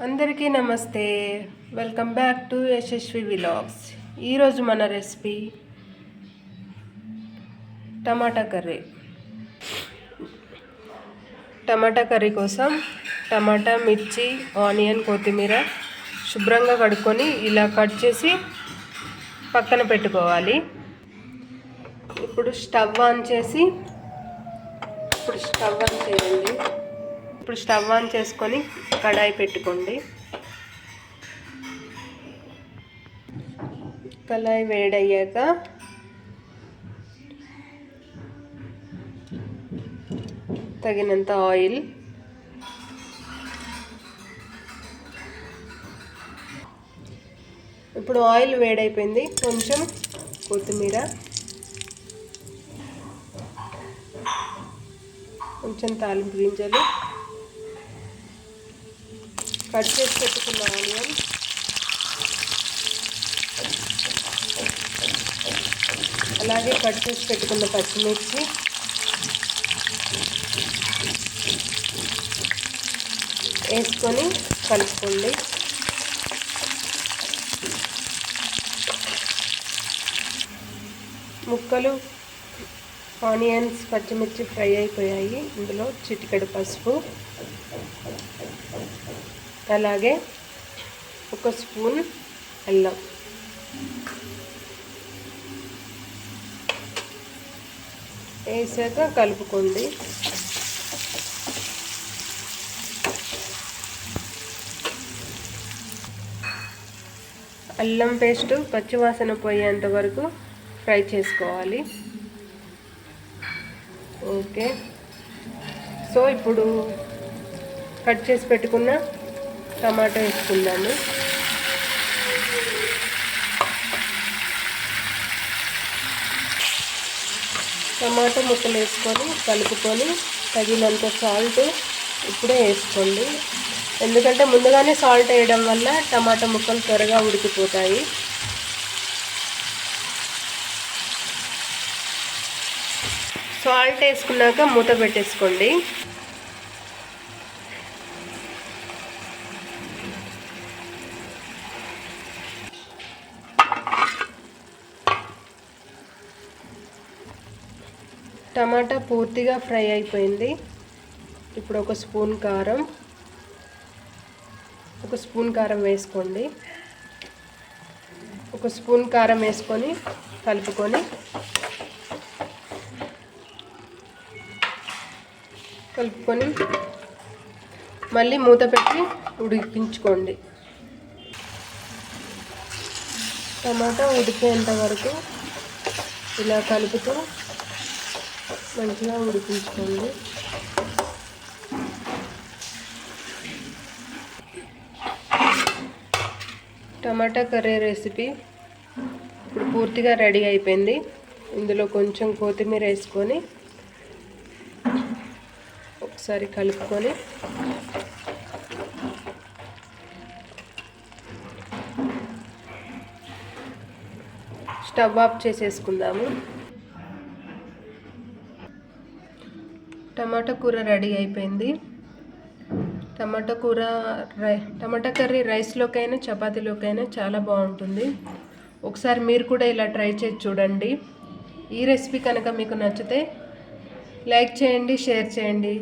అందరికీ నమస్తే. Welcome back to Yashasvi vlogs. ఈరోజు మన రెసిపీ టమాటా కర్రీ. టమాటా కర్రీ కోసం టమాటా, మిర్చి, ఆనియన్, కొత్తిమీర శుభ్రంగా కడుక్కొని ఇలా కట్ చేసి పక్కన పెట్టుకోవాలి. ఇప్పుడు స్టవ్ ఆన్ చేసుకొని కడాయి పెట్టుకోండి. కడాయి వేడయ్యాక తగినంత ఆయిల్, ఇప్పుడు ఆయిల్ వేడైపోయింది. కొంచెం కొత్తిమీర, కొంచెం తాలింపు గింజలు, కట్ చేసి పెట్టుకున్న ఆనియన్, అలాగే కట్ చేసి పెట్టుకున్న పచ్చిమిర్చి, వేసుకొని కలుపుకోండి. ముక్కలు, ఆనియన్స్, పచ్చిమిర్చి ఫ్రై అయిపోయాయి. ఇందులో చిటికెడు పసుపు, అలాగే 1 స్పూన్ అల్లం వేసాక కలుపుకోండి. అల్లం పేస్ట్ పచ్చివాసన పోయేంత వరకు ఫ్రై చేసుకోవాలి. ఓకే, సో ఇప్పుడు కట్ చేసి పెట్టుకున్న టమాటా వేసుకుందాము. టమాటా ముక్కలు వేసుకొని కలుపుకొని తగినంత సాల్ట్ ఇప్పుడే వేసుకోండి. ఎందుకంటే ముందుగానే సాల్ట్ వేయడం వల్ల టమాటా ముక్కలు త్వరగా ఉడికిపోతాయి. సాల్ట్ వేసుకున్నాక మూత పెట్టేసుకోండి. టమాటా పూర్తిగా ఫ్రై అయిపోయింది. ఇప్పుడు 1 స్పూన్ కారం వేసుకోండి. 1 స్పూన్ కారం వేసుకొని కలుపుకొని మళ్ళీ మూత పెట్టి ఉడికించుకోండి. టమాటా ఉడికేంత వరకు ఇలా కలుపుతూ మంచిగా ఉడికించుకోండి. టమాటా కర్రీ రెసిపీ ఇప్పుడు పూర్తిగా రెడీ అయిపోయింది. ఇందులో కొంచెం కొత్తిమీర వేసుకొని ఒకసారి కలుపుకొని స్టవ్ ఆఫ్ చేసేసుకుందాము. టమాటా కూర రెడీ అయిపోయింది. టమాటా కర్రీ రైస్లోకైనా చపాతీలోకైనా చాలా బాగుంటుంది. ఒకసారి మీరు కూడా ఇలా ట్రై చేసి చూడండి. ఈ రెసిపీ కనుక మీకు నచ్చితే లైక్ చేయండి, షేర్ చేయండి.